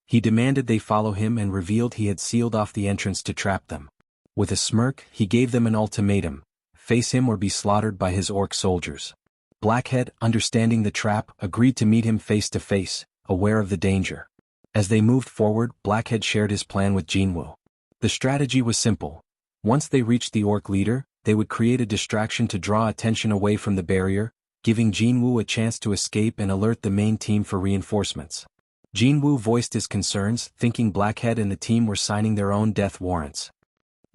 He demanded they follow him and revealed he had sealed off the entrance to trap them. With a smirk, he gave them an ultimatum: face him or be slaughtered by his orc soldiers. Blackhead, understanding the trap, agreed to meet him face to face, aware of the danger. As they moved forward, Blackhead shared his plan with Jinwoo. The strategy was simple. Once they reached the orc leader, they would create a distraction to draw attention away from the barrier, giving Jinwoo a chance to escape and alert the main team for reinforcements. Jinwoo voiced his concerns, thinking Blackhead and the team were signing their own death warrants.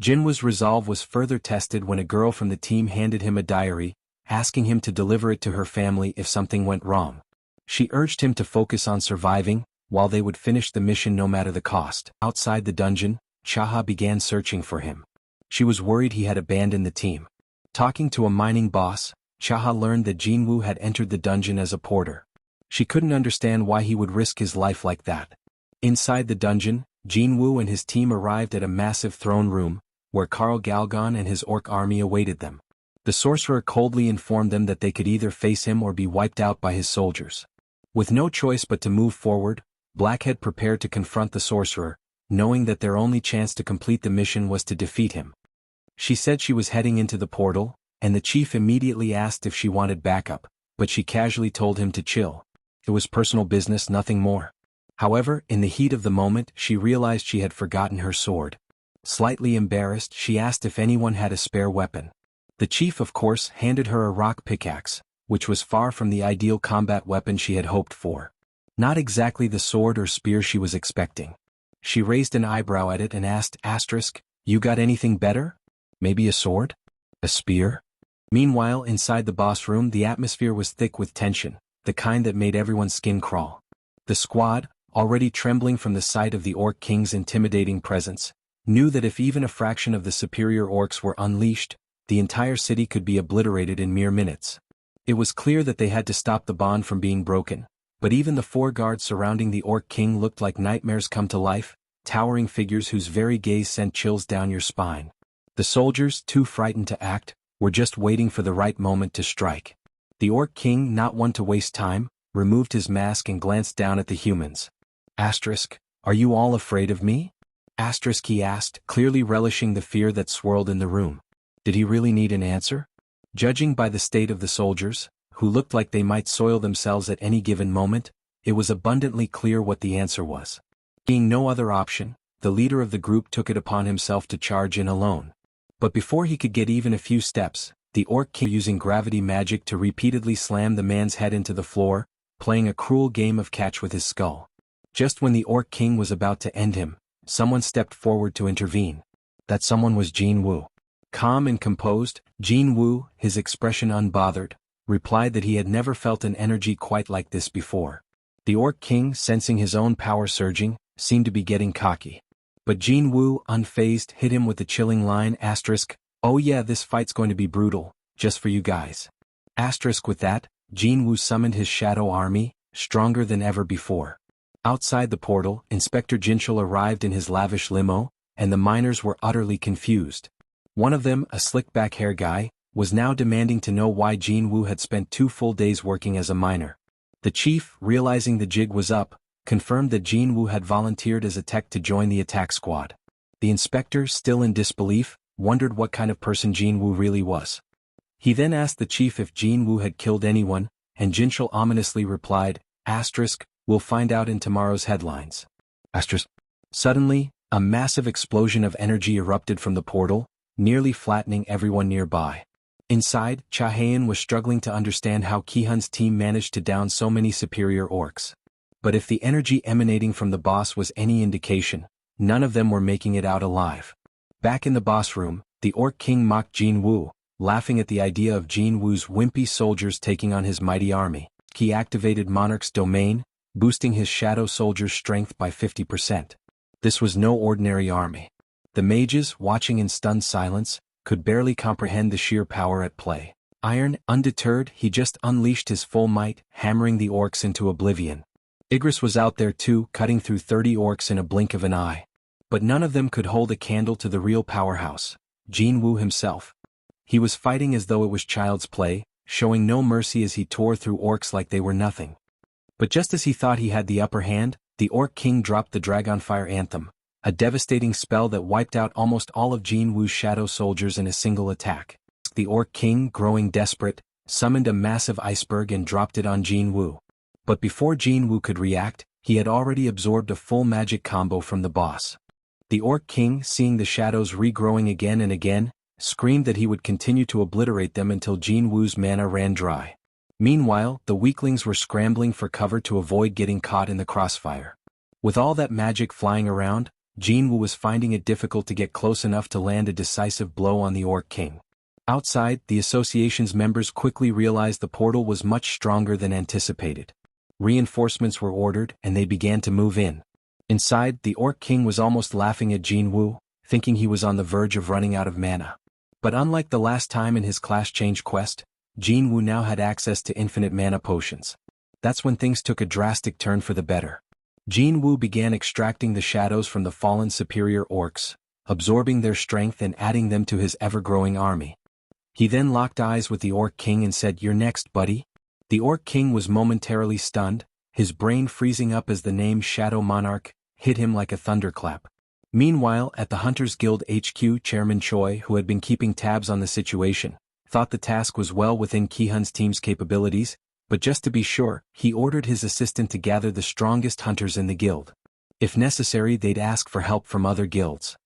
Jinwoo's resolve was further tested when a girl from the team handed him a diary, asking him to deliver it to her family if something went wrong. She urged him to focus on surviving, while they would finish the mission no matter the cost. Outside the dungeon, Chaha began searching for him. She was worried he had abandoned the team. Talking to a mining boss, Chaha learned that Jinwoo had entered the dungeon as a porter. She couldn't understand why he would risk his life like that. Inside the dungeon, Jinwoo and his team arrived at a massive throne room, where Karl Galgon and his orc army awaited them. The sorcerer coldly informed them that they could either face him or be wiped out by his soldiers. With no choice but to move forward, Blackhead prepared to confront the sorcerer, knowing that their only chance to complete the mission was to defeat him. She said she was heading into the portal, and the chief immediately asked if she wanted backup, but she casually told him to chill. It was personal business, nothing more. However, in the heat of the moment, she realized she had forgotten her sword. Slightly embarrassed, she asked if anyone had a spare weapon. The chief, of course, handed her a rock pickaxe, which was far from the ideal combat weapon she had hoped for. Not exactly the sword or spear she was expecting. She raised an eyebrow at it and asked, "You got anything better? Maybe a sword? A spear?" Meanwhile, inside the boss room, the atmosphere was thick with tension, the kind that made everyone's skin crawl. The squad, already trembling from the sight of the Orc King's intimidating presence, knew that if even a fraction of the superior orcs were unleashed, the entire city could be obliterated in mere minutes. It was clear that they had to stop the bond from being broken, but even the 4 guards surrounding the Orc King looked like nightmares come to life, towering figures whose very gaze sent chills down your spine. The soldiers, too frightened to act, were just waiting for the right moment to strike. The Orc King, not one to waste time, removed his mask and glanced down at the humans. "Are you all afraid of me?" He asked, clearly relishing the fear that swirled in the room. Did he really need an answer? Judging by the state of the soldiers, who looked like they might soil themselves at any given moment, it was abundantly clear what the answer was. Being no other option, the leader of the group took it upon himself to charge in alone. But before he could get even a few steps, the Orc King using gravity magic to repeatedly slam the man's head into the floor, playing a cruel game of catch with his skull. Just when the Orc King was about to end him, someone stepped forward to intervene. That someone was Jinwoo. Calm and composed, Jinwoo, his expression unbothered, replied that he had never felt an energy quite like this before. The Orc King, sensing his own power surging, seemed to be getting cocky. But Jinwoo, unfazed, hit him with the chilling line, "Oh yeah, this fight's going to be brutal, just for you guys." With that, Jinwoo summoned his shadow army, stronger than ever before. Outside the portal, Inspector Jinchul arrived in his lavish limo, and the miners were utterly confused. One of them, a slick-back hair guy, was now demanding to know why Jinwoo had spent 2 full days working as a miner. The chief, realizing the jig was up, confirmed that Jinwoo had volunteered as a tech to join the attack squad. The inspector, still in disbelief, wondered what kind of person Jinwoo really was. He then asked the chief if Jinwoo had killed anyone, and Jinchul ominously replied, "We'll find out in tomorrow's headlines." Suddenly, a massive explosion of energy erupted from the portal, nearly flattening everyone nearby. Inside, Cha Hayan was struggling to understand how Ki-hun's team managed to down so many superior orcs. But if the energy emanating from the boss was any indication, none of them were making it out alive. Back in the boss room, the Orc King mocked Jin Woo, laughing at the idea of Jin Woo's wimpy soldiers taking on his mighty army. He activated Monarch's domain, boosting his shadow soldiers' strength by 50%. This was no ordinary army. The mages, watching in stunned silence, could barely comprehend the sheer power at play. Iron, undeterred, he just unleashed his full might, hammering the orcs into oblivion. Igris was out there too, cutting through 30 orcs in a blink of an eye. But none of them could hold a candle to the real powerhouse, Jin Woo himself. He was fighting as though it was child's play, showing no mercy as he tore through orcs like they were nothing. But just as he thought he had the upper hand, the Orc King dropped the Dragonfire Anthem, a devastating spell that wiped out almost all of Jin Woo's shadow soldiers in a single attack. The Orc King, growing desperate, summoned a massive iceberg and dropped it on Jin Woo. But before Jin Woo could react, he had already absorbed a full magic combo from the boss. The Orc King, seeing the shadows regrowing again and again, screamed that he would continue to obliterate them until Jin Woo's mana ran dry. Meanwhile, the weaklings were scrambling for cover to avoid getting caught in the crossfire. With all that magic flying around, Jin Woo was finding it difficult to get close enough to land a decisive blow on the Orc King. Outside, the association's members quickly realized the portal was much stronger than anticipated. Reinforcements were ordered, and they began to move in. Inside, the Orc King was almost laughing at Jin Woo, thinking he was on the verge of running out of mana. But unlike the last time in his class change quest, Jin Woo now had access to infinite mana potions. That's when things took a drastic turn for the better. Jin Woo began extracting the shadows from the fallen superior orcs, absorbing their strength and adding them to his ever-growing army. He then locked eyes with the Orc King and said, "You're next, buddy." The Orc King was momentarily stunned, his brain freezing up as the name Shadow Monarch hit him like a thunderclap. Meanwhile, at the Hunters Guild HQ, Chairman Choi, who had been keeping tabs on the situation, thought the task was well within Ki-hun's team's capabilities, but just to be sure, he ordered his assistant to gather the strongest hunters in the guild. If necessary, they'd ask for help from other guilds.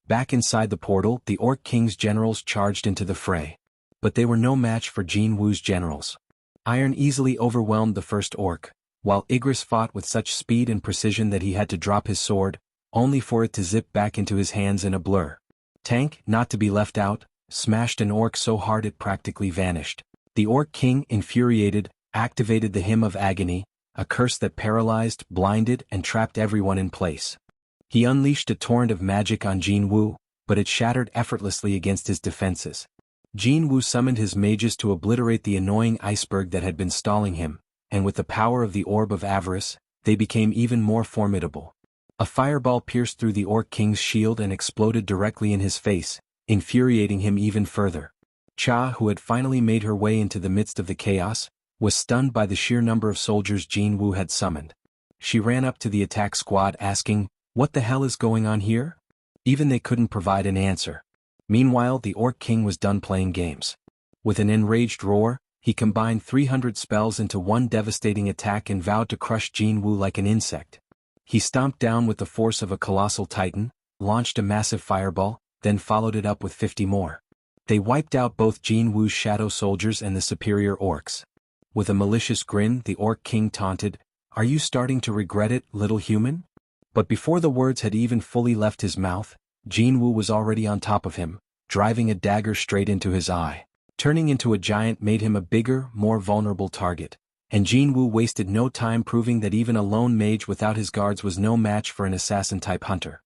Back inside the portal, the Orc King's generals charged into the fray. But they were no match for Jin Woo's generals. Iron easily overwhelmed the first orc, while Igris fought with such speed and precision that he had to drop his sword, only for it to zip back into his hands in a blur. Tank, not to be left out, smashed an orc so hard it practically vanished. The Orc King, infuriated, activated the Hymn of Agony, a curse that paralyzed, blinded, and trapped everyone in place. He unleashed a torrent of magic on Jin Woo, but it shattered effortlessly against his defenses. Jin Woo summoned his mages to obliterate the annoying iceberg that had been stalling him, and with the power of the Orb of Avarice, they became even more formidable. A fireball pierced through the Orc King's shield and exploded directly in his face, infuriating him even further. Cha, who had finally made her way into the midst of the chaos, was stunned by the sheer number of soldiers Jin Woo had summoned. She ran up to the attack squad asking, "What the hell is going on here?" Even they couldn't provide an answer. Meanwhile, the Orc King was done playing games. With an enraged roar, he combined 300 spells into one devastating attack and vowed to crush Jin Woo like an insect. He stomped down with the force of a colossal titan, launched a massive fireball, then followed it up with 50 more. They wiped out both Jin Woo's shadow soldiers and the superior orcs. With a malicious grin, the Orc King taunted, "Are you starting to regret it, little human?" But before the words had even fully left his mouth, Jin Woo was already on top of him, driving a dagger straight into his eye. Turning into a giant made him a bigger, more vulnerable target, and Jin Woo wasted no time proving that even a lone mage without his guards was no match for an assassin-type hunter.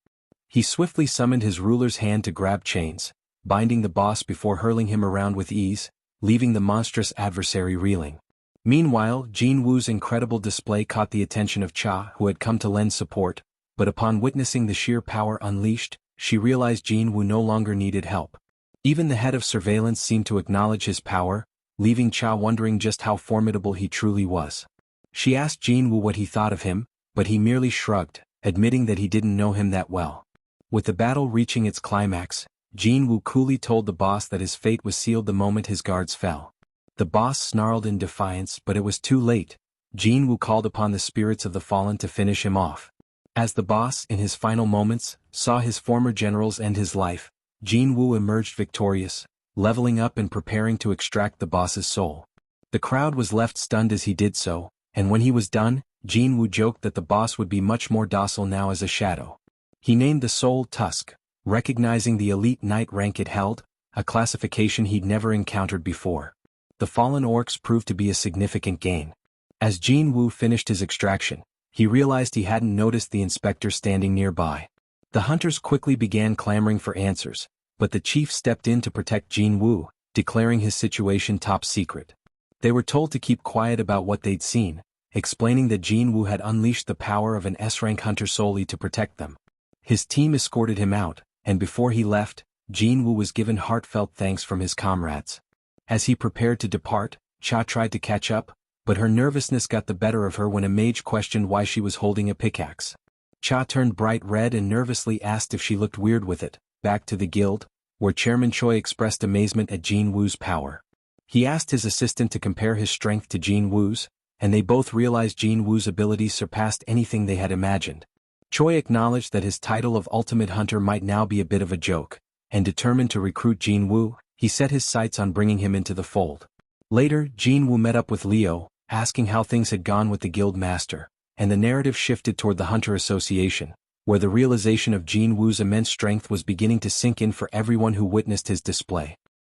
He swiftly summoned his ruler's hand to grab chains, binding the boss before hurling him around with ease, leaving the monstrous adversary reeling. Meanwhile, Jin Woo's incredible display caught the attention of Cha, who had come to lend support, but upon witnessing the sheer power unleashed, she realized Jin Woo no longer needed help. Even the head of surveillance seemed to acknowledge his power, leaving Cha wondering just how formidable he truly was. She asked Jin Woo what he thought of him, but he merely shrugged, admitting that he didn't know him that well. With the battle reaching its climax, Jin Woo coolly told the boss that his fate was sealed the moment his guards fell. The boss snarled in defiance, but it was too late. Jin Woo called upon the spirits of the fallen to finish him off. As the boss, in his final moments, saw his former generals end his life, Jin Woo emerged victorious, leveling up and preparing to extract the boss's soul. The crowd was left stunned as he did so, and when he was done, Jinwoo joked that the boss would be much more docile now as a shadow. He named the soul Tusk, recognizing the elite knight rank it held, a classification he'd never encountered before. The fallen orcs proved to be a significant gain. As Jinwoo finished his extraction, he realized he hadn't noticed the inspector standing nearby. The hunters quickly began clamoring for answers, but the chief stepped in to protect Jinwoo, declaring his situation top secret. They were told to keep quiet about what they'd seen, explaining that Jinwoo had unleashed the power of an S-rank hunter solely to protect them. His team escorted him out, and before he left, Jinwoo was given heartfelt thanks from his comrades. As he prepared to depart, Cha tried to catch up, but her nervousness got the better of her when a mage questioned why she was holding a pickaxe. Cha turned bright red and nervously asked if she looked weird with it. Back to the guild, where Chairman Choi expressed amazement at Jinwoo's power. He asked his assistant to compare his strength to Jinwoo's, and they both realized Jinwoo's abilities surpassed anything they had imagined. Choi acknowledged that his title of Ultimate Hunter might now be a bit of a joke, and determined to recruit Jinwoo, he set his sights on bringing him into the fold. Later, Jinwoo met up with Leo, asking how things had gone with the guild master, and the narrative shifted toward the Hunter Association, where the realization of Jinwoo's immense strength was beginning to sink in for everyone who witnessed his display.